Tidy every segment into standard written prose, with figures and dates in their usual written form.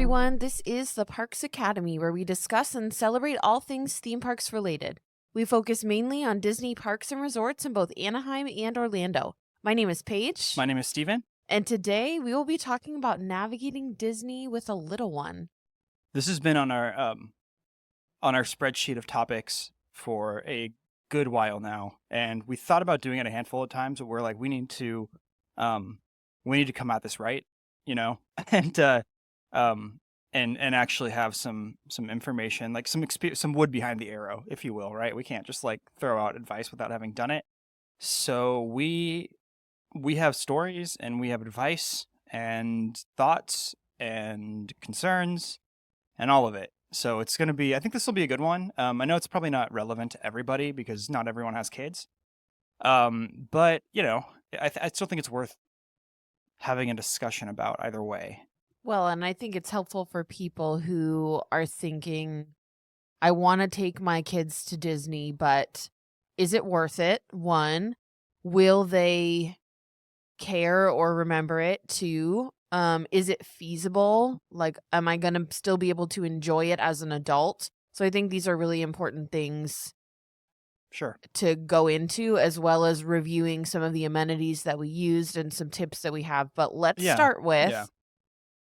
everyone. This is the Parks Academy, where we discuss and celebrate all things theme parks related. We focus mainly on Disney parks and resorts in both Anaheim and Orlando. My name is Paige. My name is Steven. And today we will be talking about navigating Disney with a little one. This has been on our spreadsheet of topics for a good while now, and we thought about doing it a handful of times, but we're like, we need to come at this right, and actually have some information, like some wood behind the arrow, if you will, right? We can't just like throw out advice without having done it. So we have stories and we have advice and thoughts and concerns and all of it. So it's going to be, I think this will be a good one. I know it's probably not relevant to everybody because not everyone has kids. But, I still think it's worth having a discussion about either way. Well, and I think it's helpful for people who are thinking, I want to take my kids to Disney, but is it worth it? One, will they care or remember it? Two, is it feasible? Like, am I going to still be able to enjoy it as an adult? So I think these are really important things to go into, as well as reviewing some of the amenities that we used and some tips that we have. But let's start with,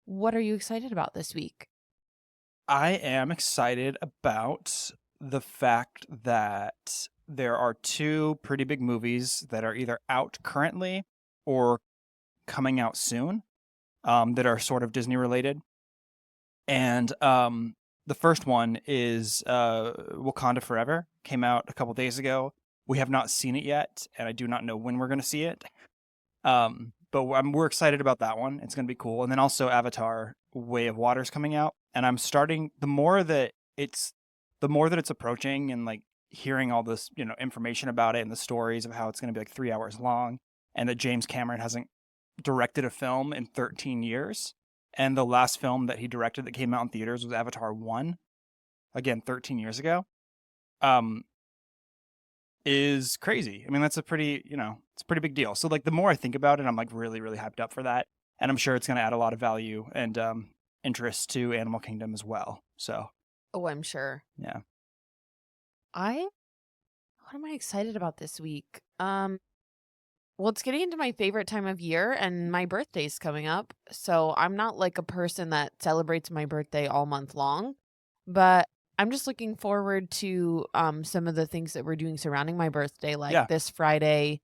what are you excited about this week? I am excited about the fact that there are two pretty big movies that are either out currently or coming out soon, that are sort of Disney related. And the first one is Wakanda Forever. Came out a couple days ago. We have not seen it yet, and I do not know when we're going to see it. But we're excited about that one. It's going to be cool. And then also Avatar: Way of Water is coming out, and I'm starting, the more that it's approaching, and like hearing all this, information about it and the stories of how it's going to be like 3 hours long, and that James Cameron hasn't directed a film in 13 years. And the last film that he directed that came out in theaters was Avatar 1, again, 13 years ago, is crazy. I mean, that's a pretty, it's a pretty big deal. So like the more I think about it, I'm like really, really hyped up for that. And I'm sure it's going to add a lot of value and interest to Animal Kingdom as well. So. Oh, I'm sure. Yeah. What am I excited about this week? Well, it's getting into my favorite time of year, and my birthday's coming up. So I'm not like a person that celebrates my birthday all month long, but I'm just looking forward to some of the things that we're doing surrounding my birthday. Like this Friday,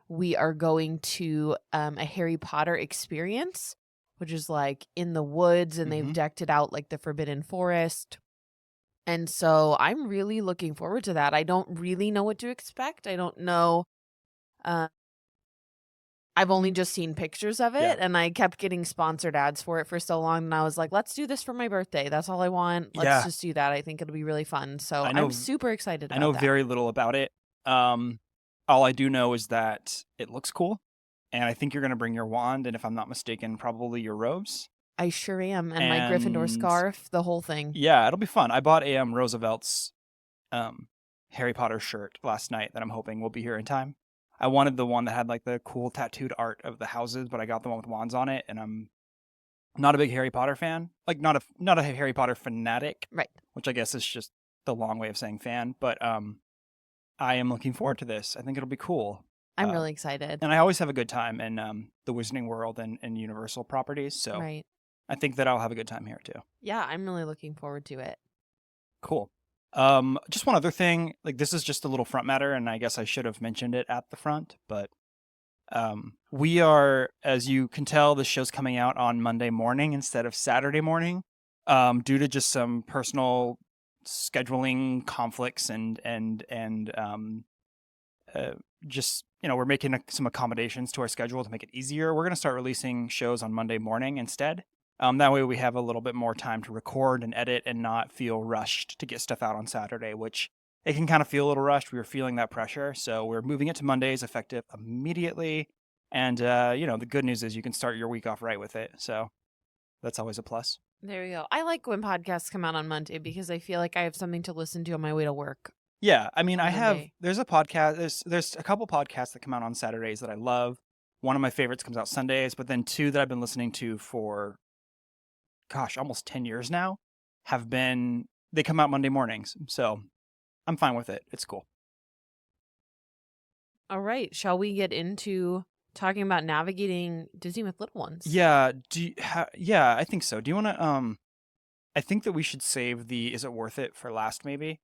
we are going to a Harry Potter experience, which is like in the woods, and they've decked it out like the Forbidden Forest. And so I'm really looking forward to that. I don't really know what to expect. I don't know. I've only just seen pictures of it, and I kept getting sponsored ads for it for so long, and I was like, let's do this for my birthday. That's all I want. Let's just do that. I think it'll be really fun. So I'm super excited about that. I know very little about it. All I do know is that it looks cool, and I think you're going to bring your wand, and if I'm not mistaken, probably your robes. I sure am, and my Gryffindor scarf, the whole thing. Yeah, it'll be fun. I bought a Roosevelt's Harry Potter shirt last night that I'm hoping will be here in time. I wanted the one that had like the cool tattooed art of the houses, but I got the one with wands on it, and I'm not a big Harry Potter fan. Like not a Harry Potter fanatic, right? Which I guess is just the long way of saying fan. But I am looking forward to this. I think it'll be cool. I'm really excited, and I always have a good time in the Wizarding World and Universal properties. So I think that I'll have a good time here too. Yeah, I'm really looking forward to it. Cool. Just one other thing, like this is just a little front matter, and I guess I should have mentioned it at the front, but we are, as you can tell, the show's coming out on Monday morning instead of Saturday morning, due to just some personal scheduling conflicts and just, we're making some accommodations to our schedule to make it easier. We're going to start releasing shows on Monday morning instead. That way we have a little bit more time to record and edit and not feel rushed to get stuff out on Saturday, which it can kind of feel a little rushed. We were feeling that pressure. So we're moving it to Mondays, effective immediately. And, the good news is you can start your week off right with it. So that's always a plus. There we go. I like when podcasts come out on Monday because I feel like I have something to listen to on my way to work. Yeah. I mean, there's a podcast, there's a couple podcasts that come out on Saturdays that I love. One of my favorites comes out Sundays, but then two that I've been listening to for almost 10 years now, they come out Monday mornings. So I'm fine with it. It's cool. All right. Shall we get into talking about navigating Disney with little ones? Yeah. Yeah, I think so. Do you want to, I think that we should save the is it worth it for last, maybe,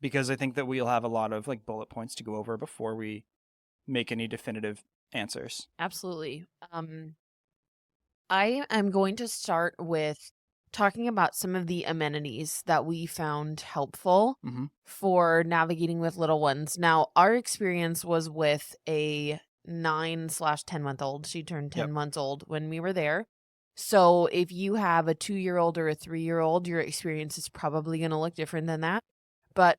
because I think that we'll have a lot of like bullet points to go over before we make any definitive answers. Absolutely. I am going to start with talking about some of the amenities that we found helpful Mm-hmm. for navigating with little ones. Now, our experience was with a 9/10-month-old. She turned 10 Yep. months old when we were there. So if you have a 2-year-old or a 3-year-old, your experience is probably going to look different than that. But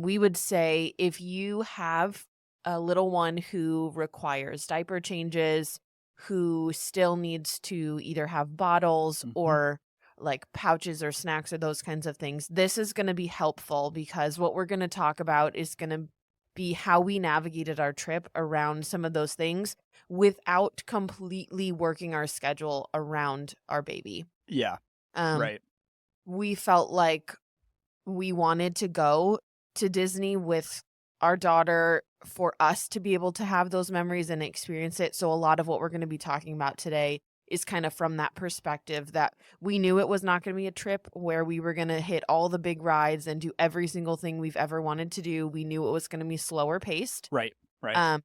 we would say if you have a little one who requires diaper changes, who still needs to either have bottles Mm-hmm. or like pouches or snacks or those kinds of things, this is going to be helpful because what we're going to talk about is going to be how we navigated our trip around some of those things without completely working our schedule around our baby. Yeah. Um, Right. We felt like we wanted to go to Disney with our daughter for us to be able to have those memories and experience it. So a lot of what we're going to be talking about today is kind of from that perspective that we knew it was not going to be a trip where we were going to hit all the big rides and do every single thing we've ever wanted to do. We knew it was going to be slower paced. Right. Right.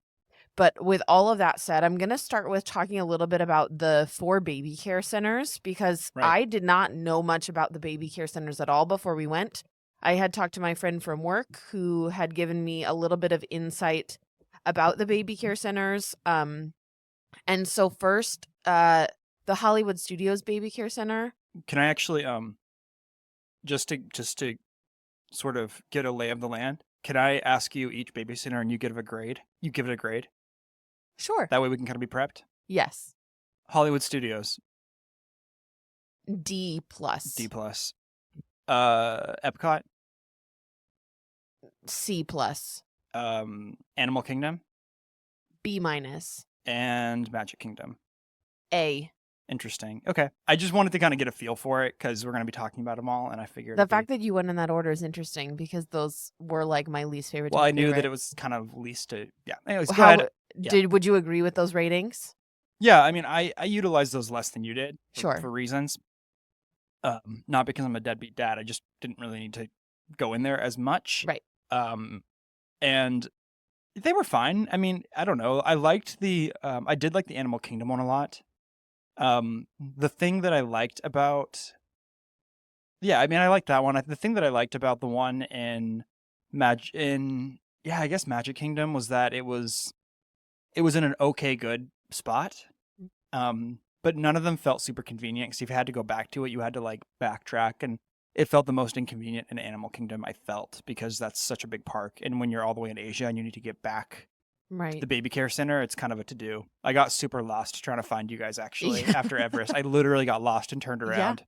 But with all of that said, I'm going to start with talking a little bit about the 4 baby care centers because Right. I did not know much about the baby care centers at all before we went. I had talked to my friend from work who had given me a little bit of insight about the baby care centers. And so first, the Hollywood Studios Baby Care Center. Can I actually just to sort of get a lay of the land, can I ask you each baby center and you give it a grade? You give it a grade. Sure. That way we can kind of be prepped. Yes. Hollywood Studios, D+. D+. Epcot, C+. Animal Kingdom, B-, and Magic Kingdom. A. Interesting. Okay. I just wanted to kind of get a feel for it because we're going to be talking about them all, and I figured The fact that you went in that order is interesting because those were like my least favorite. Well, I knew that it was kind of least to. Yeah. Anyways, go ahead. Would you agree with those ratings? Yeah. I mean, I utilized those less than you did. Sure. For reasons. Not because I'm a deadbeat dad. I just didn't really need to go in there as much. Right. And they were fine. I mean, I don't know. I liked I did like the Animal Kingdom one a lot. The thing that I liked about, I liked that one. The thing that I liked about the one in Magic Kingdom was that it was in an okay, good spot. But none of them felt super convenient because if you had to go back to it, you had to like backtrack, and it felt the most inconvenient in Animal Kingdom, I felt, because that's such a big park. And when you're all the way in Asia and you need to get back right to the baby care center, it's kind of a to-do. I got super lost trying to find you guys, actually, after Everest. I literally got lost and turned around. Yeah.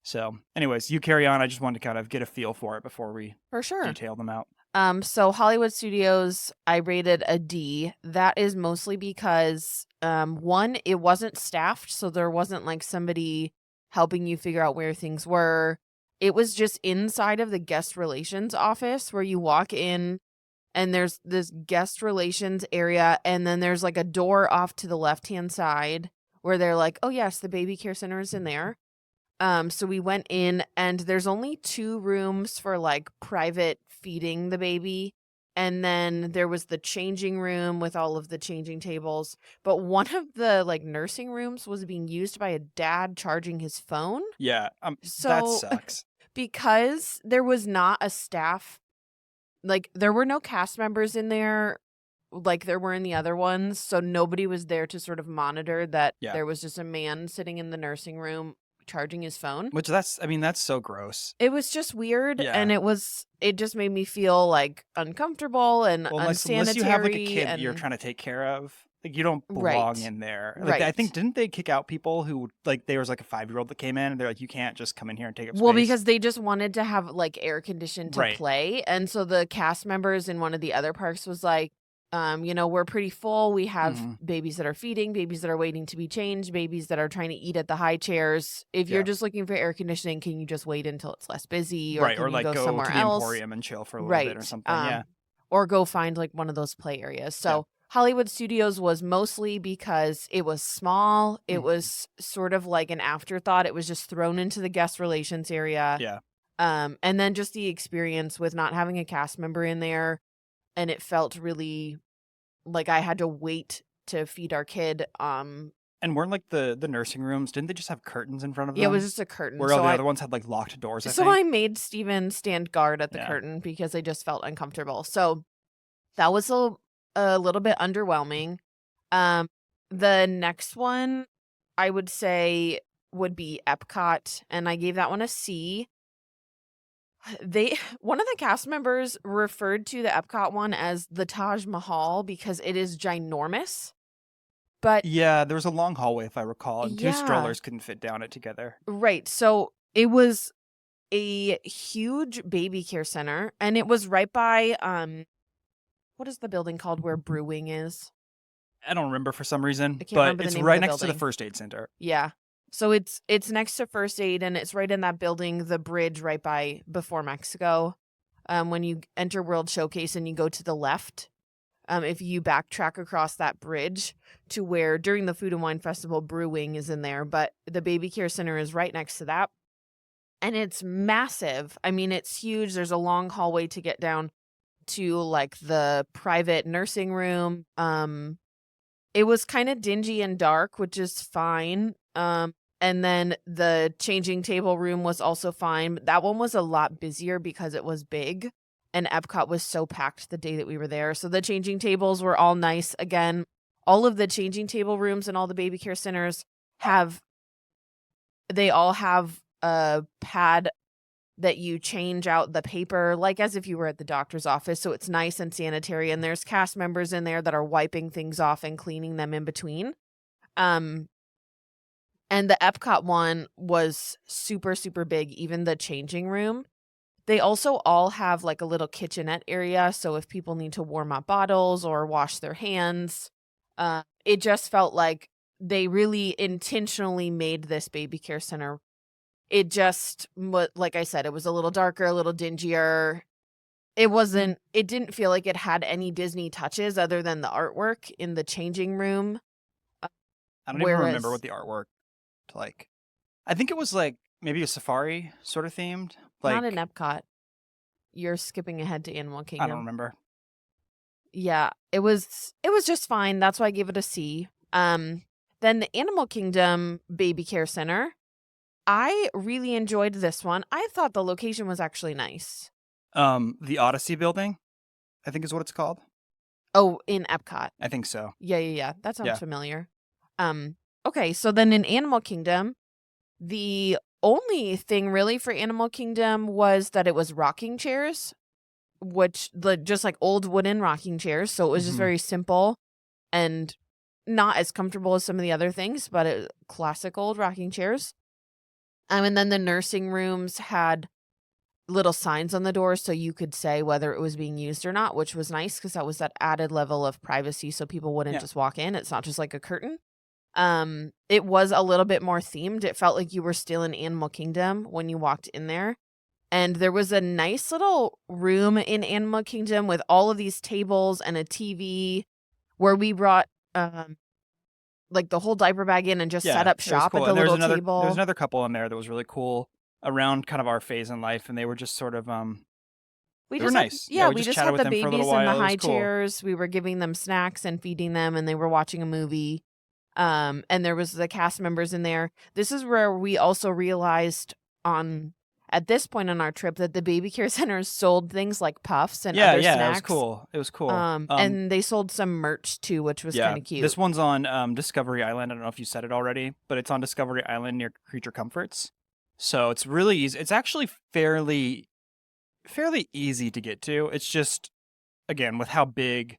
So anyways, you carry on. I just wanted to kind of get a feel for it before we detail them out. So Hollywood Studios, I rated a D. That is mostly because, one, it wasn't staffed, so there wasn't like somebody helping you figure out where things were. It was just inside of the guest relations office where you walk in and there's this guest relations area, and then there's like a door off to the left-hand side where they're like, oh yes, the baby care center is in there. So we went in, and there's only 2 rooms for like private feeding the baby. And then there was the changing room with all of the changing tables. But one of the like nursing rooms was being used by a dad charging his phone. Yeah. So that sucks. Because there was not a staff, like there were no cast members in there like there were in the other ones. So nobody was there to sort of monitor that there was just a man sitting in the nursing room charging his phone. Which that's so gross. It was just weird, and it just made me feel like uncomfortable and unsanitary. Unless you have like a kid that you're trying to take care of, like you don't belong in there. Like I think didn't they kick out people who like there was like a 5-year-old that came in and they're like, you can't just come in here and take up space. Well, because they just wanted to have like air conditioned to play, and so the cast members in one of the other parks was like, We're pretty full. We have hmm babies that are feeding, babies that are waiting to be changed, babies that are trying to eat at the high chairs. If you're Yeah. just looking for air conditioning, can you just wait until it's less busy, or Right. Or can you like go go somewhere to the else? Emporium and chill for a little bit or Right. something. Yeah. Or go find like one of those play areas. Yeah. So Hollywood Studios was mostly because it was small. It hmm was sort of like an afterthought. It was just thrown into the guest relations area. Yeah. And then just the experience with not having a cast member in there. And it felt really like I had to wait to feed our kid. And weren't like the nursing rooms, didn't they just have curtains in front of Yeah, it was them? just a curtain. Where all the other ones had like locked doors, I So think. I made Steven stand guard at the Yeah. curtain because I just felt uncomfortable. So that was a little bit underwhelming. Um, the next one I would say would be Epcot, and I gave that one a C. One of the cast members referred to the Epcot one as the Taj Mahal because it is ginormous. But Yeah, there was a long hallway, if I recall, and two yeah, strollers couldn't fit down it together. right. So it was a huge baby care center, and it was right by what is the building called where Brewing is? I don't remember for some reason, I can't but remember the it's name of right the next to the building. first aid center. Yeah. So it's next to First Aid, and it's right in that building, the bridge right by before Mexico. When you enter World Showcase and you go to the left, if you backtrack across that bridge to where during the Food and Wine Festival Brewing is in there, but the baby care center is right next to that. And it's massive. I mean, it's huge. There's a long hallway to get down to like the private nursing room. It was kind of dingy and dark, which is fine. And then the changing table room was also fine. That one was a lot busier because it was big, and Epcot was so packed the day that we were there. So the changing tables were all nice. Again, all of the changing table rooms and all the baby care centers all have a pad that you change out the paper, like as if you were at the doctor's office. So it's nice and sanitary. And there's cast members in there that are wiping things off and cleaning them in between. And the Epcot one was super, super big, even the changing room. They also all have like a little kitchenette area. So if people need to warm up bottles or wash their hands, it just felt like they really intentionally made this baby care center. It just, like I said, it was a little darker, a little dingier. It didn't feel like it had any Disney touches other than the artwork in the changing room. I don't even remember Whereas, what the artwork like. I think it was like maybe a safari sort of themed. not in Like Epcot. You're skipping ahead to Animal I don't Kingdom. remember. Yeah, it was just fine. That's why I gave it a C. Then the Animal Kingdom Baby Care Center. I really enjoyed this one. I thought the location was actually nice. The Odyssey building, I think is what it's called. Oh, in Epcot. I think so. Yeah. That sounds Yeah. familiar. Okay, so then in Animal Kingdom, the only thing really for Animal Kingdom was that it was rocking chairs, just like old wooden rocking chairs. So it was just Mhm. very simple and not as comfortable as some of the other things, but classic old rocking chairs. And then the nursing rooms had little signs on the door so you could say whether it was being used or not, which was nice because that was that added level of privacy so people wouldn't Yeah. just walk in. It's not just like a curtain. It was a little bit more themed. It felt like you were still in Animal Kingdom when you walked in there. And there was a nice little room in Animal Kingdom with all of these tables and a TV where we brought like the whole diaper bag in and just set up it was shop cool. at the And little there's table. another couple in there that was really cool around kind of our phase in life, and they were just sort of We they were just had, nice. yeah, We we just just chatted had with the them for a little babies in the while. It was high cool. chairs. We were giving them snacks and feeding them, and they were watching a movie. And there was the cast members in there. This is where we also realized at this point on our trip that the baby care centers sold things like puffs and other Yeah, snacks. it was cool. And they sold some merch too, which was kind of cute. This one's on Discovery Island. I don't know if you said it already, but it's on Discovery Island near Creature Comforts. So it's really easy. It's actually fairly easy to get to. It's just again with how big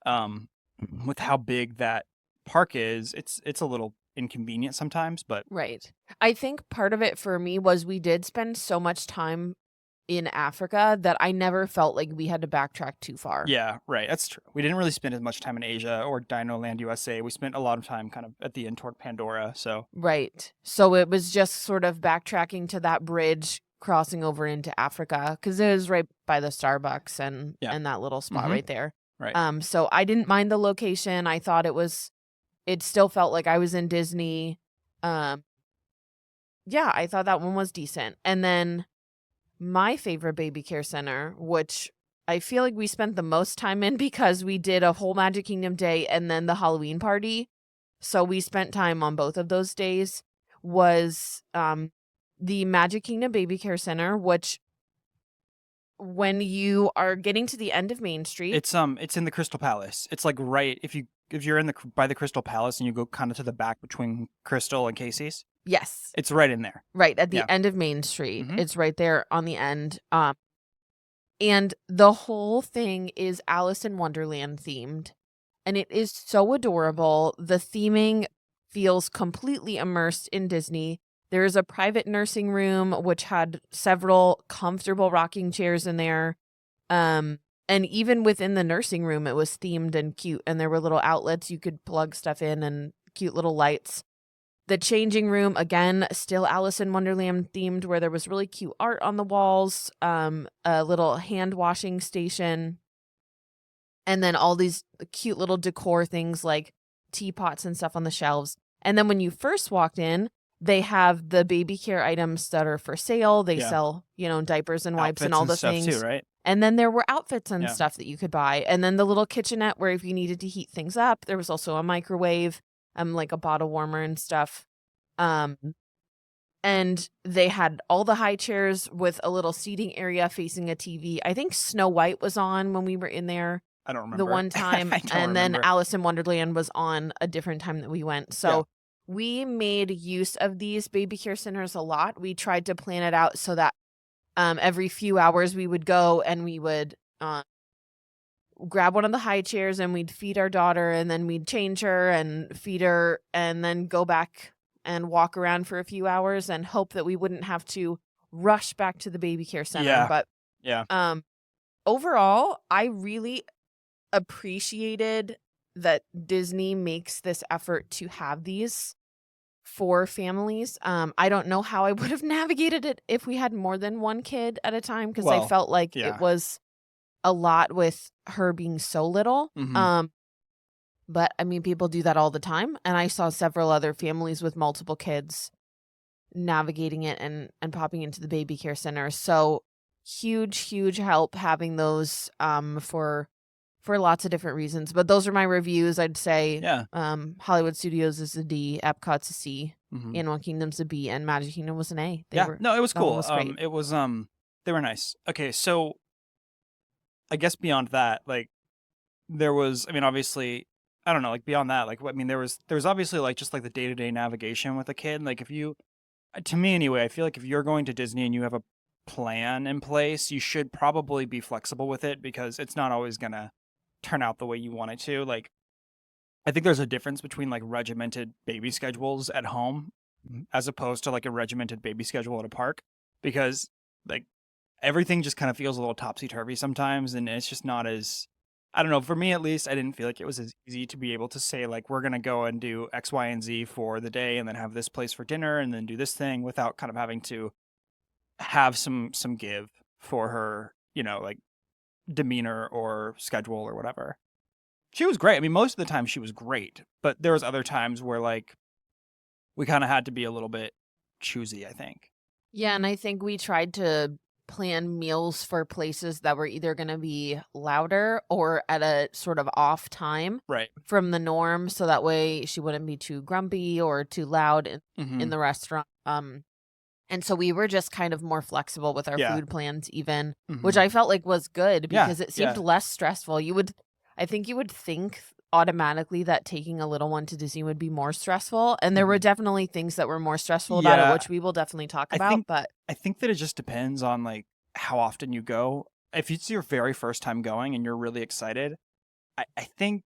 that park is, it's a little inconvenient sometimes, but Right. I think part of it for me was we did spend so much time in Africa that I never felt like we had to backtrack too far. Yeah, right. That's true. We didn't really spend as much time in Asia or Dino Land USA. We spent a lot of time kind of at the end toward Pandora. So Right. So it was just sort of backtracking to that bridge, crossing over into Africa, because it was right by the Starbucks and yeah, that little spot Mhm. right there. right. So I didn't mind the location. I thought it still felt like I was in Disney. Um, yeah, I thought that one was decent. And then my favorite baby care center, which I feel like we spent the most time in because we did a whole Magic Kingdom day and then the Halloween party. So we spent time on both of those days, was the Magic Kingdom Baby Care Center, which when you are getting to the end of Main Street. It's in the Crystal Palace. It's like right if you're in the by the Crystal Palace and you go kind of to the back between Crystal and Casey's, Yes. it's right in there. Right at the Yeah. end of Main Street. Mhm. It's right there on the end. And the whole thing is Alice in Wonderland themed. And it is so adorable. The theming feels completely immersed in Disney. There is a private nursing room which had several comfortable rocking chairs in there. And even within the nursing room, it was themed and cute. And there were little outlets you could plug stuff in and cute little lights. The changing room, again, still Alice in Wonderland themed, where there was really cute art on the walls, a little hand washing station, and then all these cute little decor things like teapots and stuff on the shelves. And then when you first walked in, they have the baby care items that are for sale. They Yeah. sell, diapers and wipes Outfits and all the stuff things. too, right? And then there were outfits and Yeah. stuff that you could buy. And then the little kitchenette where if you needed to heat things up, there was also a microwave, like a bottle warmer and stuff. And they had all the high chairs with a little seating area facing a TV. I think Snow White was on when we were in there I don't remember. the one time. I don't And then remember. Alice in Wonderland was on a different time that we went. So we made use of these baby care centers a lot. We tried to plan it out so that every few hours we would go and we would grab one of the high chairs and we'd feed our daughter and then we'd change her and feed her and then go back and walk around for a few hours and hope that we wouldn't have to rush back to the baby care center. Yeah. But Yeah. overall, I really appreciated that Disney makes this effort to have these for families. I don't know how I would have navigated it if we had more than one kid at a time because I Well, felt like yeah. it was a lot with her being so little. Mhm. But I mean, people do that all the time. And I saw several other families with multiple kids navigating it and popping into the baby care center. So huge help having those for lots of different reasons. But those are my reviews. I'd say Yeah. Hollywood Studios is a D, Epcot's a C, Mhm. Animal Kingdom's a B, and Magic Kingdom was an A. No, it was that one cool. was great. It was they were nice. Okay, so I guess beyond that, like there was, I mean, obviously, I don't know, like beyond that, like I mean, there was obviously like just like the day-to-day navigation with a kid. Like if you, to me anyway, I feel like if you're going to Disney and you have a plan in place, you should probably be flexible with it because it's not always gonna turn out the way you want it to. Like I think there's a difference between like regimented baby schedules at home as opposed to like a regimented baby schedule at a park because like everything just kind of feels a little topsy-turvy sometimes and it's just not as, I don't know, for me at least, I didn't feel like it was as easy to be able to say like we're going to go and do X, Y, and Z for the day and then have this place for dinner and then do this thing without kind of having to have some give for her, like demeanor or schedule or whatever. She was great. I mean, most of the time she was great, but there was other times where like we kind of had to be a little bit choosy, I think. Yeah, and I think we tried to plan meals for places that were either going to be louder or at a sort of off time Right. from the norm, so that way she wouldn't be too grumpy or too loud in the restaurant. And so we were just kind of more flexible with our food plans even, which I felt like was good because it seemed less stressful. I think you would think automatically that taking a little one to Disney would be more stressful. And there were definitely things that were more stressful about it, which we will definitely talk about. But I think that it just depends on like how often you go. If it's your very first time going and you're really excited, I think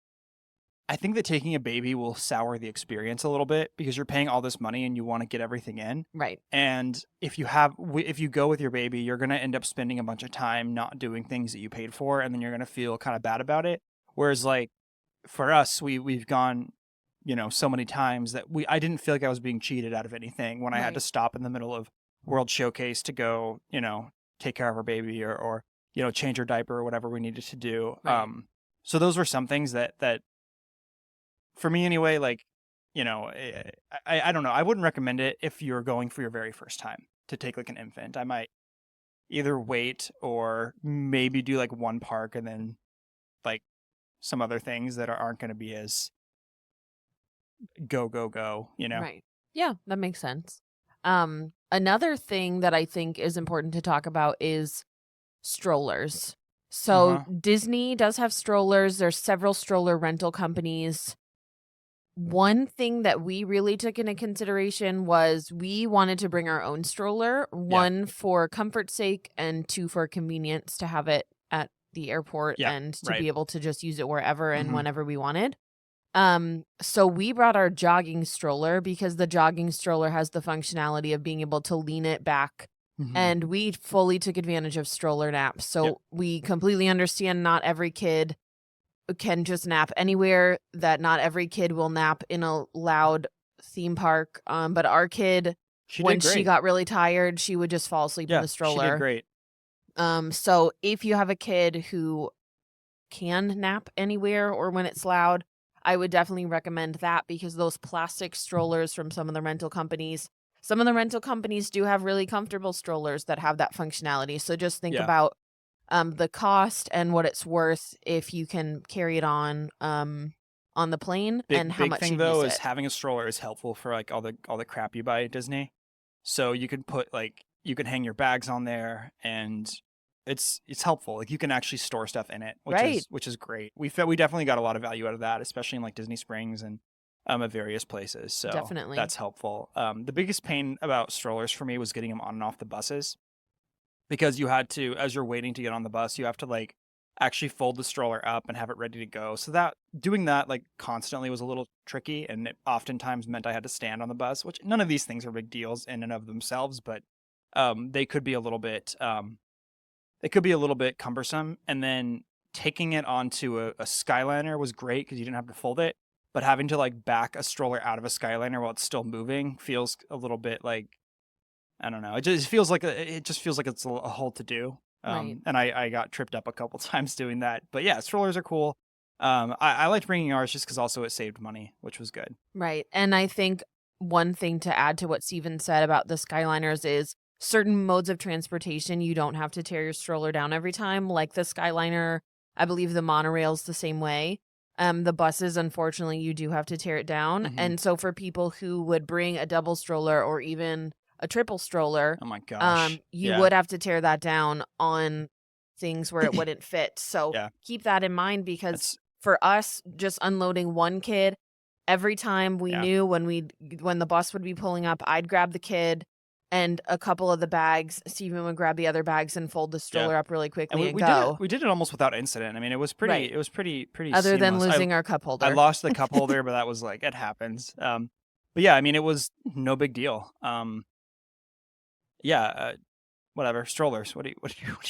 I think that taking a baby will sour the experience a little bit because you're paying all this money and you want to get everything in. Right. And if you go with your baby, you're going to end up spending a bunch of time not doing things that you paid for, and then you're going to feel kind of bad about it. Whereas like for us, we've gone, so many times that I didn't feel like I was being cheated out of anything when I had to Right. stop in the middle of World Showcase to go, take care of our baby or change her diaper or whatever we needed to do. Right. So those were some things that for me anyway, like, I don't know. I wouldn't recommend it if you're going for your very first time to take like an infant. I might either wait or maybe do like one park and then like some other things that aren't going to be as go. Right. Yeah, that makes sense. Another thing that I think is important to talk about is strollers. So Uh-huh. Disney does have strollers. There's several stroller rental companies. One thing that we really took into consideration was we wanted to bring our own stroller, Yeah. one for comfort's sake and two for convenience to have it at the airport Yeah. and to Right. be able to just use it wherever and Mm-hmm. whenever we wanted. So we brought our jogging stroller because the jogging stroller has the functionality of being able to lean it back. Mm-hmm. And we fully took advantage of stroller naps. Yep. So we completely understand not every kid can just nap anywhere, that not every kid will nap in a loud theme park. But our kid, She when did she great. got really tired, she would just fall asleep in Yeah, the she did stroller. great. So if you have a kid who can nap anywhere or when it's loud, I would definitely recommend that because those plastic strollers from some of the rental companies do have really comfortable strollers that have that functionality. So just think Yeah. about the cost and what it's worth if you can carry it on the plane and how Big much thing you though use is it. having a stroller is helpful for like all the crap you buy at Disney. So you can put like you can hang your bags on there and it's helpful. Like you can actually store stuff in it, Right. which is great. We definitely got a lot of value out of that, especially in like Disney Springs and at various places. So Definitely. that's helpful. The biggest pain about strollers for me was getting them on and off the buses because you had to, as you're waiting to get on the bus, you have to like actually fold the stroller up and have it ready to go. So that doing that like constantly was a little tricky, and it oftentimes meant I had to stand on the bus, which none of these things are big deals in and of themselves, but they could be a little bit cumbersome. And then taking it onto a Skyliner was great because you didn't have to fold it, but having to like back a stroller out of a Skyliner while it's still moving feels a little bit like, I don't know. It just feels like it's a whole to do. Right. And I got tripped up a couple times doing that. But yeah, strollers are cool. I liked bringing ours just because also it saved money, which was good. Right. And I think one thing to add to what Steven said about the Skyliners is certain modes of transportation, you don't have to tear your stroller down every time. Like the Skyliner, I believe the monorail's the same way. The buses, unfortunately, you do have to tear it down. Mm-hmm. And so for people who would bring a double stroller or even a triple stroller, Oh my gosh. you Yeah. would have to tear that down on things where it wouldn't fit. So Yeah. keep that in mind because That's for us, just unloading one kid, every time we yeah. knew when the bus would be pulling up, I'd grab the kid and a couple of the bags. Steven would grab the other bags and fold the Yeah. stroller up really And quickly and we did it. go. We did it almost without incident. I mean, Right. it was pretty Other than seamless. losing our cup I holder. lost the cup holder, but that was like it happens. But yeah, I mean, it was no big deal. Yeah, whatever. Strollers. What are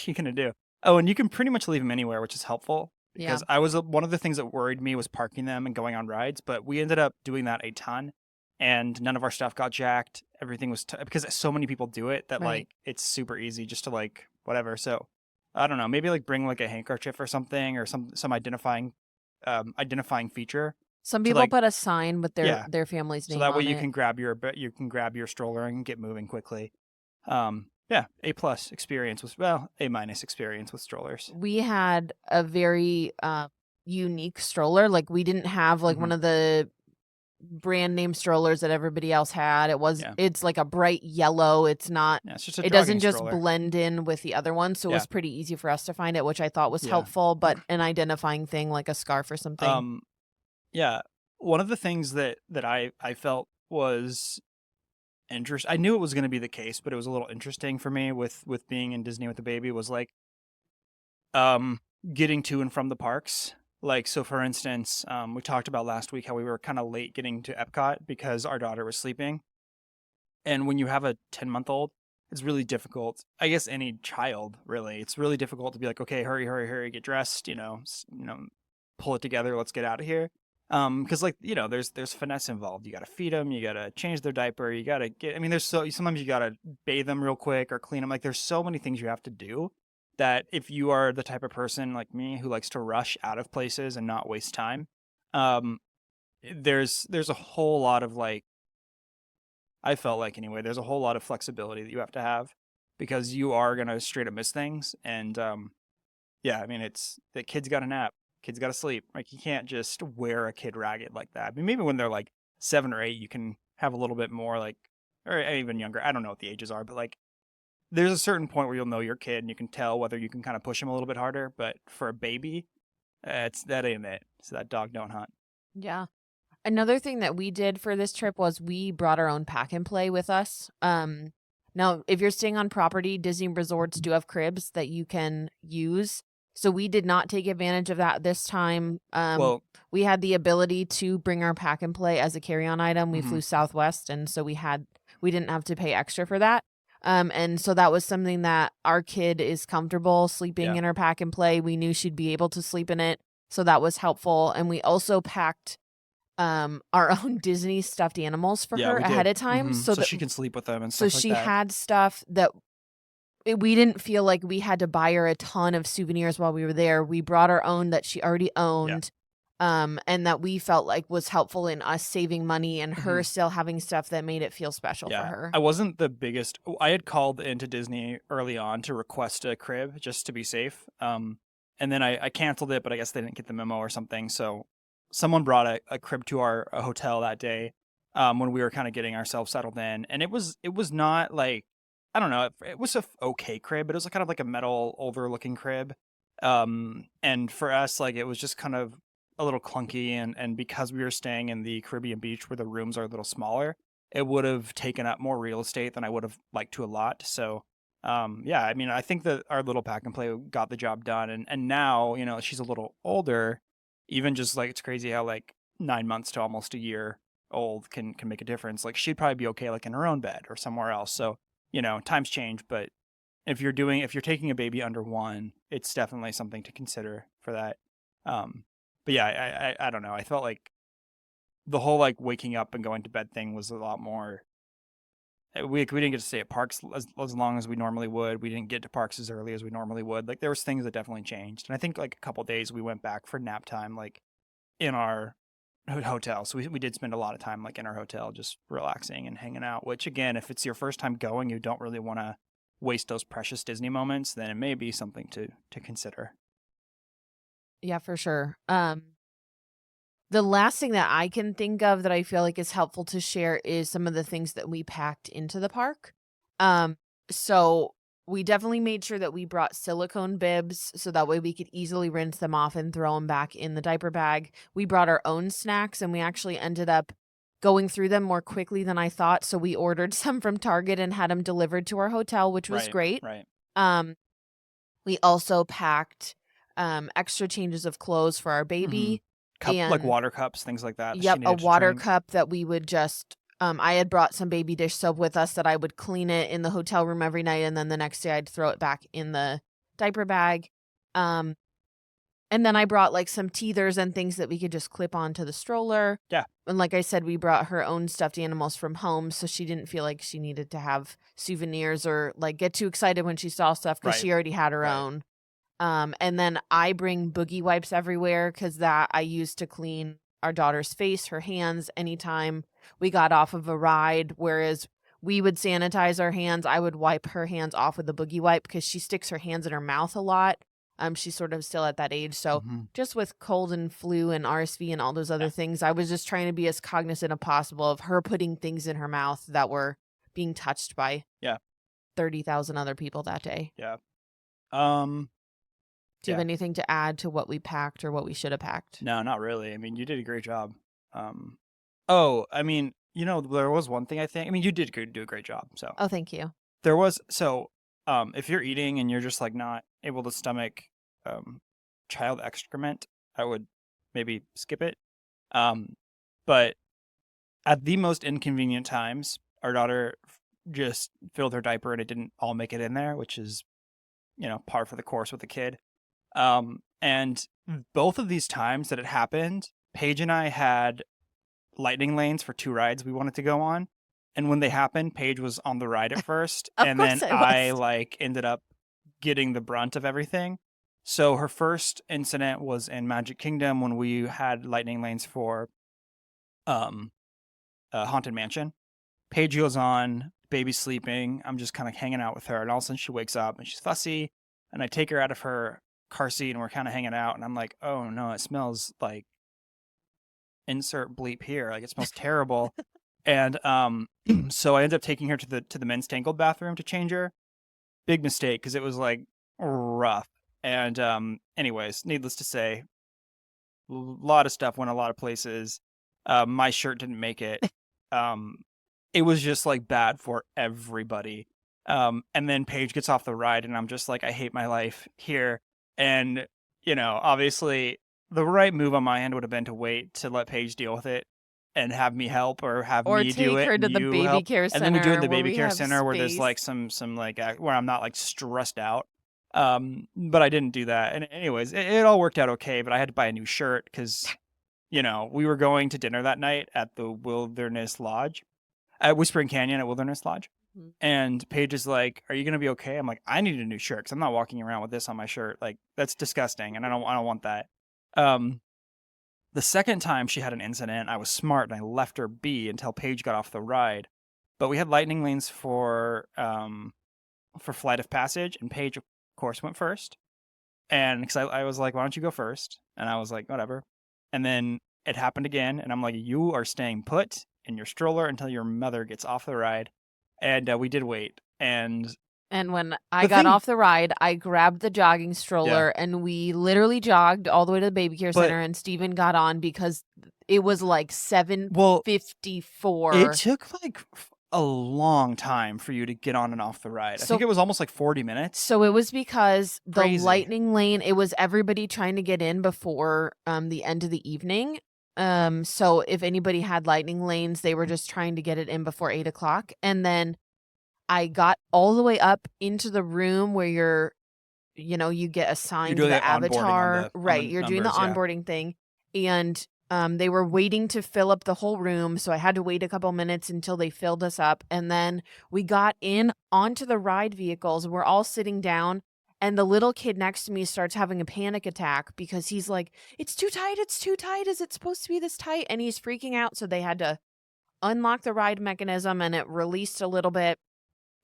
you gonna do? Oh, and you can pretty much leave them anywhere, which is helpful Yeah. because I was one of the things that worried me was parking them and going on rides, but we ended up doing that a ton, and none of our stuff got jacked. Everything was because so many people do it that Right. like it's super easy just to like whatever. So I don't know, maybe like bring like a handkerchief or something or some identifying feature. Some to, people like, put a sign with Yeah, their family's so name that way on you it. can grab your stroller and get moving quickly. Yeah, A+ experience with A- experience with strollers. We had a very unique stroller. Like we didn't have like one Mhm. of the brand name strollers that everybody else had. Yeah. It's like a bright yellow. It's not Yeah, it's just a it doesn't jogging just stroller. blend in with the other ones, so it Yeah. was pretty easy for us to find it, which I thought was Yeah. helpful, but an identifying thing like a scarf or something. Yeah, one of the things that I felt was interesting. I knew it was going to be the case, but it was a little interesting for me with being in Disney with the baby was like getting to and from the parks. Like, so for instance, we talked about last week how we were kind of late getting to Epcot because our daughter was sleeping. And when you have a 10-month-old, it's really difficult. I guess any child, really, it's really difficult to be like, okay, hurry, hurry, hurry, get dressed, pull it together, let's get out of here. Because like there's finesse involved. You got to feed them, you got to change their diaper, you got to get. I mean, there's sometimes you got to bathe them real quick or clean them. Like there's so many things you have to do that if you are the type of person like me who likes to rush out of places and not waste time, um, there's a whole lot of like I felt like anyway, there's a whole lot of flexibility that you have to have because you are gonna straight up miss things. And yeah, I mean, it's the kid's got a nap, kid's got to sleep. Like you can't just wear a kid ragged like that. I mean, maybe when they're like 7 or 8, you can have a little bit more like, or even younger. I don't know what the ages are, but like there's a certain point where you'll know your kid and you can tell whether you can kind of push him a little bit harder. But for a baby, that ain't it. So that dog don't hunt. Yeah. Another thing that we did for this trip was we brought our own pack and play with us. Now, if you're staying on property, Disney resorts do have cribs that you can use. So we did not take advantage of that this time. Well, We had the ability to bring our pack and play as a carry-on item. We mhm. flew Southwest, and so we didn't have to pay extra for that. And so that was something that our kid is comfortable sleeping Yeah. in her pack and play. We knew she'd be able to sleep in it, so that was helpful. And we also packed our own Disney stuffed animals for Yeah, her we ahead did. of time, So so she can sleep with them and so stuff like she that. had stuff that we didn't feel like we had to buy her a ton of souvenirs while we were there. We brought our own that she already Yeah. owned, and that we felt like was helpful in us saving money and her still having stuff that made it feel special for Yeah, her. I wasn't the biggest. I had called into Disney early on to request a crib just to be safe. And then I canceled it, but I guess they didn't get the memo or something. So someone brought a crib to our hotel that day, when we were kind of getting ourselves settled in, and it was not like I don't know, it was a okay crib, but it was kind of like a metal older looking crib. And for us, like it was just kind of a little clunky, and because we were staying in the Caribbean beach where the rooms are a little smaller, it would have taken up more real estate than I would have liked to a lot. So, yeah, I mean, I think that our little pack and play got the job done, and now she's a little older. Even just like it's crazy how like 9 months to almost a year old can make a difference. Like she'd probably be okay like in her own bed or somewhere else. So times change, but if you're taking a baby under 1, it's definitely something to consider for that. But yeah, I don't know. I felt like the whole like waking up and going to bed thing was a lot more. We didn't get to stay at parks as long as we normally would. We didn't get to parks as early as we normally would. Like there was things that definitely changed. And I think like a couple days we went back for nap time, like in our hotel. So we did spend a lot of time like in our hotel, just relaxing and hanging out. Which again, if it's your first time going, you don't really want to waste those precious Disney moments, then it may be something to consider. Yeah, for sure. The last thing that I can think of that I feel like is helpful to share is some of the things that we packed into the park. So we definitely made sure that we brought silicone bibs so that way we could easily rinse them off and throw them back in the diaper bag. We brought our own snacks and we actually ended up going through them more quickly than I thought. So we ordered some from Target and had them delivered to our hotel, which was great. Right. We also packed extra changes of clothes for our baby. Like And water cups, things like that. yep, She a needed to water drink. cup that we would just I had brought some baby dish soap with us that I would clean it in the hotel room every night, and then the next day I'd throw it back in the diaper bag. And then I brought like some teethers and things that we could just clip onto the stroller. Yeah. And like I said, we brought her own stuffed animals from home, so she didn't feel like she needed to have souvenirs or like get too excited when she saw stuff because she already had her own. And then I bring boogie wipes everywhere because that I use to clean our daughter's face, her hands, anytime we got off of a ride. Whereas we would sanitize our hands, I would wipe her hands off with a boogie wipe because she sticks her hands in her mouth a lot. She's sort of still at that age. So just with cold and flu and RSV and all those other things, I was just trying to be as cognizant as possible of her putting things in her mouth that were being touched by 30,000 other people that day. Yeah. Do you have anything to add to what we packed or what we should have packed? No, not really. I mean, you did a great job. Oh, I mean, there was one thing I think. I mean, you did do a great job. So. Oh, thank you. There was if you're eating and you're just like not able to stomach child excrement, I would maybe skip it. But at the most inconvenient times, our daughter just filled her diaper and it didn't all make it in there, which is, par for the course with the kid. And both of these times that it happened, Paige and I had lightning lanes for 2 rides we wanted to go on. And when they happened, Paige was on the ride at first. Of And course then I I was. ended up getting the brunt of everything. So her first incident was in Magic Kingdom when we had lightning lanes for um Haunted Mansion. Paige goes on, baby's sleeping. I'm just kind of hanging out with her, and all of a sudden she wakes up and she's fussy. And I take her out of her car seat, and we're kind of hanging out. And I'm like, "Oh no, it smells like insert bleep here. Like it smells terrible." And so I ended up taking her to the men's tangled bathroom to change her. Big mistake because it was like rough. And anyways, needless to say, a lot of stuff went a lot of places. My shirt didn't make it. Um, it was just like bad for everybody. And then Paige gets off the ride, and I'm just like, I hate my life here. And obviously, the right move on my end would have been to wait to let Paige deal with it and have me help, or have Or me do take it her and to the you baby help. care And then we do it in center the where baby we care have center where there's like space. some like where I'm not like stressed out. But I didn't do that. And anyways, it all worked out okay. But I had to buy a new shirt because we were going to dinner that night at the Wilderness Lodge, at Whispering Canyon at Wilderness Lodge. Mhm. And Paige is like, "Are you gonna be okay?" I'm like, "I need a new shirt because I'm not walking around with this on my shirt. Like that's disgusting, and I don't want that." Um, the second time she had an incident, I was smart and I left her be until Paige got off the ride. But we had lightning lanes for Flight of Passage, and Paige of course went first. And because I was like, "Why don't you go first?" And I was like, "Whatever." And then it happened again, and I'm like, "You are staying put in your stroller until your mother gets off the ride." And we did wait. And And when I the got thing, off the ride, I grabbed the jogging yeah, stroller and we literally jogged all the way to the baby care but center, and Steven got on because it was like well, it 7:54. took like a long time for you to get on and off the ride. I think So it was almost like 40 minutes. so it was because the Crazy. lightning lane, it was everybody trying to get in before the end of the evening. So if anybody had lightning lanes, they were just trying to get it in before 8 o'clock. And then I got all the way up into the room where you get You're assigned doing the the onboarding on avatar. the Right, you're doing the numbers, yeah. onboarding thing. And they were waiting to fill up the whole room, so I had to wait a couple minutes until they filled us up. And then we got in onto the ride vehicles. We're all sitting down, and the little kid next to me starts having a panic attack because he's like, "It's too tight, it's too tight. Is it supposed to be this tight?" And he's freaking out, so they had to unlock the ride mechanism, and it released a little bit,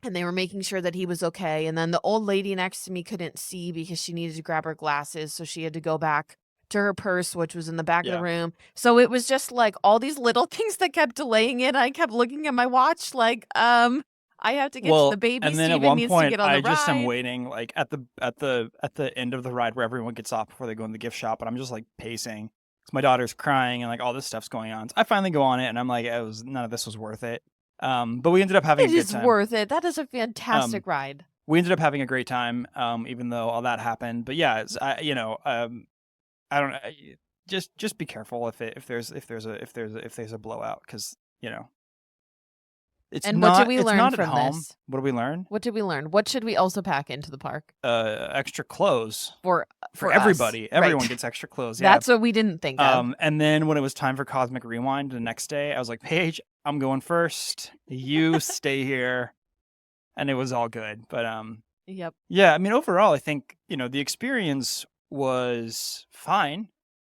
and they were making sure that he was okay. And then the old lady next to me couldn't see because she needed to grab her glasses, so she had to go back to her purse, which was in the back of the Yeah. room. So it was just like all these little things that kept delaying it. I kept looking at my watch like, I have to get to the Well, baby. and then at Steven one needs to point get on the I just am ride. waiting like at the end of the ride where everyone gets off before they go in the gift shop, and I'm just like pacing because my daughter's crying and like all this stuff's going on. So I finally go on it, and I'm like, none of this was worth it. But we ended up having It a good is time. worth it. That is a Um, fantastic ride. we ended up having a great time, even though all that happened. But yeah, I don't just be careful if there's a blowout because it's And what did not we it's learn not at from home. this? What do we learn? What did we learn? What should we also pack into the park Extra clothes for for us? everybody. Right. Everyone gets extra clothes. Yeah. That's what we didn't think of. And then when it was time for Cosmic Rewind the next day, I was like, Paige, I'm going first. You stay here, and it was all good. But Yep. yeah. I mean, overall, I think the experience was fine.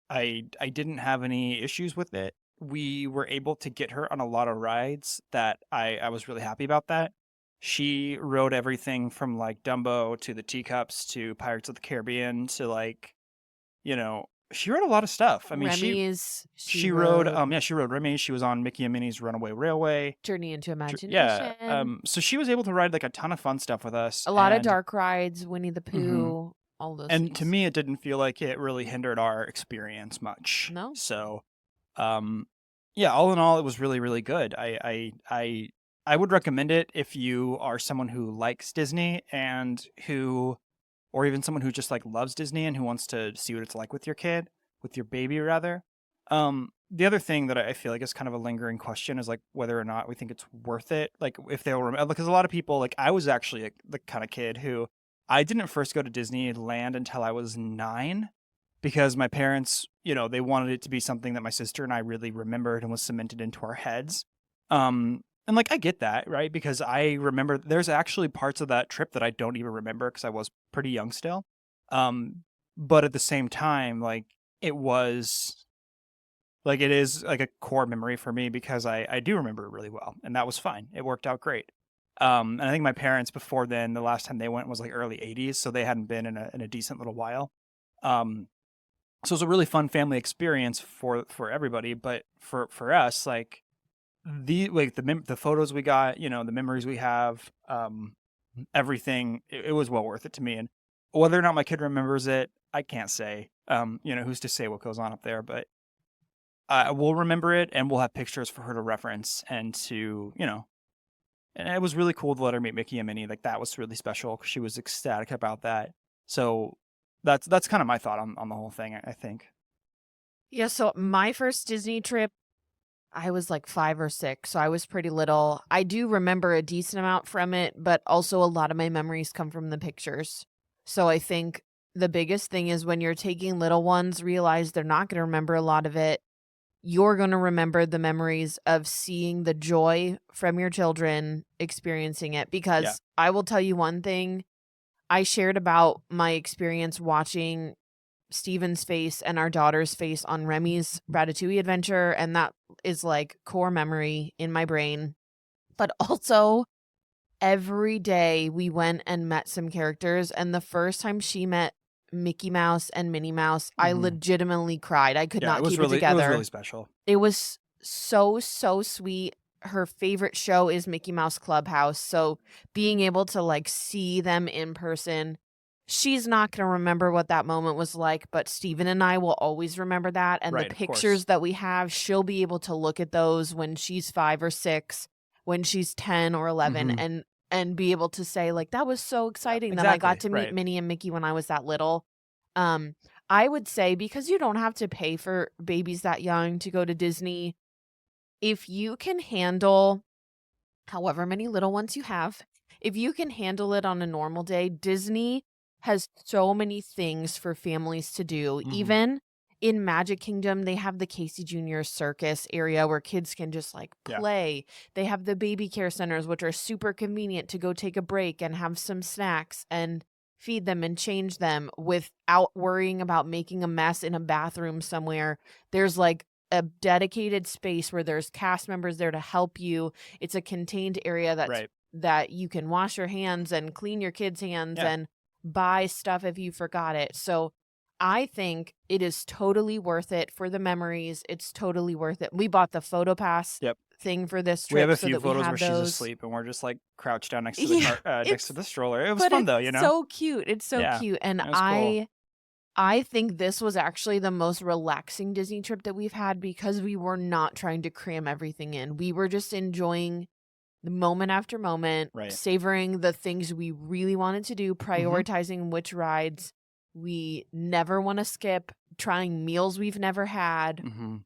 I didn't have any issues with it. We were able to get her on a lot of rides that I was really happy about that. She rode everything from like Dumbo to the Teacups to Pirates of the Caribbean to like, she rode a lot of stuff. I mean, Remy's, she she rode rode she rode Remy. She was on Mickey and Minnie's Runaway Railway. Journey into Yeah. Imagination, So she was able to ride like a ton of fun stuff with us, a lot of and dark rides, Winnie the mhm. Pooh, all those And to things. me, it didn't feel like it really hindered our experience much. No? So, um, yeah, all in all, it was really, really good. I would recommend it if you are someone who likes Disney or even someone who just like loves Disney and who wants to see what it's like with your kid. with your baby rather. The other thing that I feel like is kind of a lingering question is like whether or not we think it's worth it. Like if they'll remember, because a lot of people, like I was actually the kind of kid who I didn't first go to Disneyland until I was 9 because my parents, they wanted it to be something that my sister and I really remembered and was cemented into our heads. And like I get that, right? Because I remember there's actually parts of that trip that I don't even remember because I was pretty young still. Um, but at the same time, like it was like it is like a core memory for me because I do remember it really well, and that was fine. It worked out great. And I think my parents before then, the last time they went was like early '80s, so they hadn't been in a decent little while. Um, so it was a really fun family experience for everybody, but for us, like the photos we got, the memories we have, everything, it was well worth it to me. And whether or not my kid remembers it, I can't say. Who's to say what goes on up there? But we'll remember it, and we'll have pictures for her to reference and to, And it was really cool to let her meet Mickey and Minnie. Like that was really special because she was ecstatic about that. So that's kind of my thought on the whole thing. I think. Yeah, so my first Disney trip, I was like 5 or 6, so I was pretty little. I do remember a decent amount from it, but also a lot of my memories come from the pictures. So I think the biggest thing is when you're taking little ones, realize they're not going to remember a lot of it. You're going to remember the memories of seeing the joy from your children experiencing it. Yeah. Because I will tell you one thing, I shared about my experience watching Steven's face and our daughter's face on Remy's Ratatouille adventure, and that is like core memory in my brain. But also, every day we went and met some characters, and the first time she met Mickey Mouse and Minnie Mouse, I Mhm. legitimately cried. I could Yeah, not keep it together. it was really special. It was so, so sweet. Her favorite show is Mickey Mouse Clubhouse, so being able to, like, see them in person, she's not gonna remember what that moment was like, but Steven and I will always remember that, and the Right, of course. pictures that we have, she'll be able to look at those when she's 5 or 6, when she's 10 or 11, Mhm. and be able to say, like, "That was so exciting that I got Exactly, to meet right. Minnie and Mickey when I was that little." Um, I would say because you don't have to pay for babies that young to go to Disney, if you can handle however many little ones you have, if you can handle it on a normal day, Disney has so many things for families to do. Mhm. Even in Magic Kingdom, they have the Casey Jr. Circus area where kids can just like Yeah. play. They have the baby care centers, which are super convenient to go take a break and have some snacks and feed them and change them without worrying about making a mess in a bathroom somewhere. There's like a dedicated space where there's cast members there to help you. It's a contained area Right. that you can wash your hands and clean your kids' hands Yeah. and buy stuff if you forgot it. So I think it is totally worth it for the memories. It's totally worth it. We bought the photo pass Yep. thing for this We have trip a so few that we photos where had she's those. asleep and we're just like crouched down next to the Yeah, car next to it's the stroller. It was but fun it's though, you know? so cute. It's so Yeah. cute. And It was cool. I think this was actually the most relaxing Disney trip that we've had because we were not trying to cram everything in. We were just enjoying the moment after moment, Right. savoring the things we really wanted to do, Mhm. prioritizing which rides we never want to skip, trying meals we've never had. Mhm.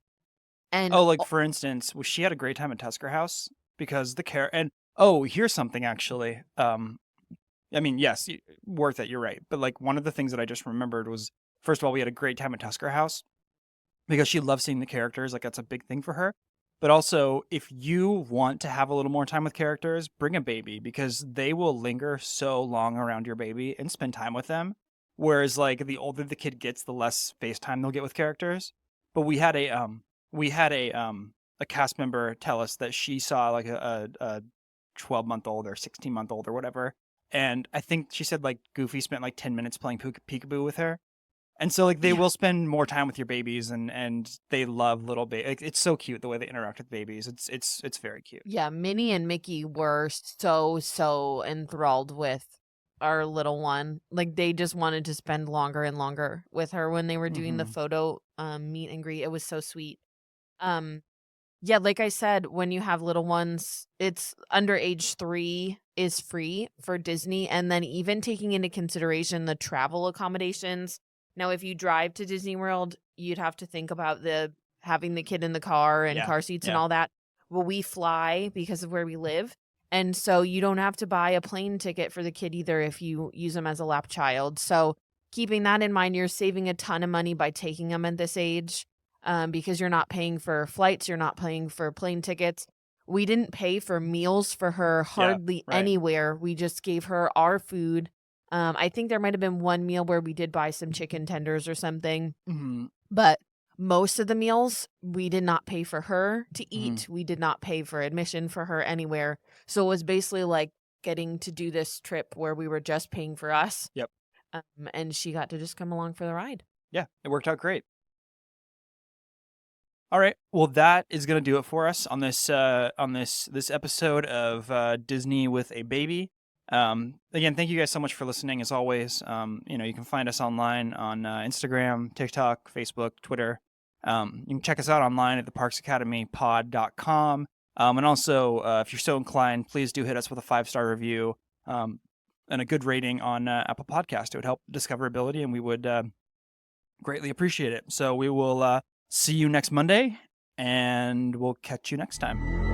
And Oh, like for instance, she had a great time at Tusker House because the care and oh, here's something actually. I mean, yes, worth it. You're right. But like one of the things that I just remembered was first of all, we had a great time at Tusker House because she loves seeing the characters. Like that's a big thing for her. But also, if you want to have a little more time with characters, bring a baby because they will linger so long around your baby and spend time with them. Whereas, like the older the kid gets, the less face time they'll get with characters. But we had a cast member tell us that she saw like a 12-month old or 16-month old or whatever, and I think she said like Goofy spent like 10 minutes playing peekaboo with her. And so like they yeah, will spend more time with your babies, and they love little baby. It's so cute the way they interact with babies. It's very cute. yeah, Minnie and Mickey were so enthralled with our little one. Like they just wanted to spend longer and longer with her when they were doing the Hmm. photo meet and greet. It was so sweet. Um Yeah, like I said, when you have little ones, it's under age 3 is free for Disney, and then even taking into consideration the travel accommodations. Now, if you drive to Disney World, you'd have to think about the having the kid in the car and Yeah. car seats and Yeah. all that. Well, we fly because of where we live. And so you don't have to buy a plane ticket for the kid either if you use them as a lap child. So keeping that in mind, you're saving a ton of money by taking them at this age, because you're not paying for flights, you're not paying for plane tickets. We didn't pay for meals for her Yeah. hardly Right. anywhere. We just gave her our food. I think there might have been one meal where we did buy some chicken tenders or something, Mm-hmm. but most of the meals we did not pay for her to Mm-hmm. eat. We did not pay for admission for her anywhere. So it was basically like getting to do this trip where we were just paying for us. Yep. And she got to just come along for the ride. Yeah, it worked out great. All right. Well, that is going to do it for us on this this episode of Disney with a Baby. Again, thank you guys so much for listening. As always, you can find us online on Instagram, TikTok, Facebook, Twitter. You can check us out online at theparksacademypod.com. And also, if you're so inclined, please do hit us with a 5-star review and a good rating on Apple Podcast. It would help discoverability, and we would greatly appreciate it. So we will see you next Monday, and we'll catch you next time.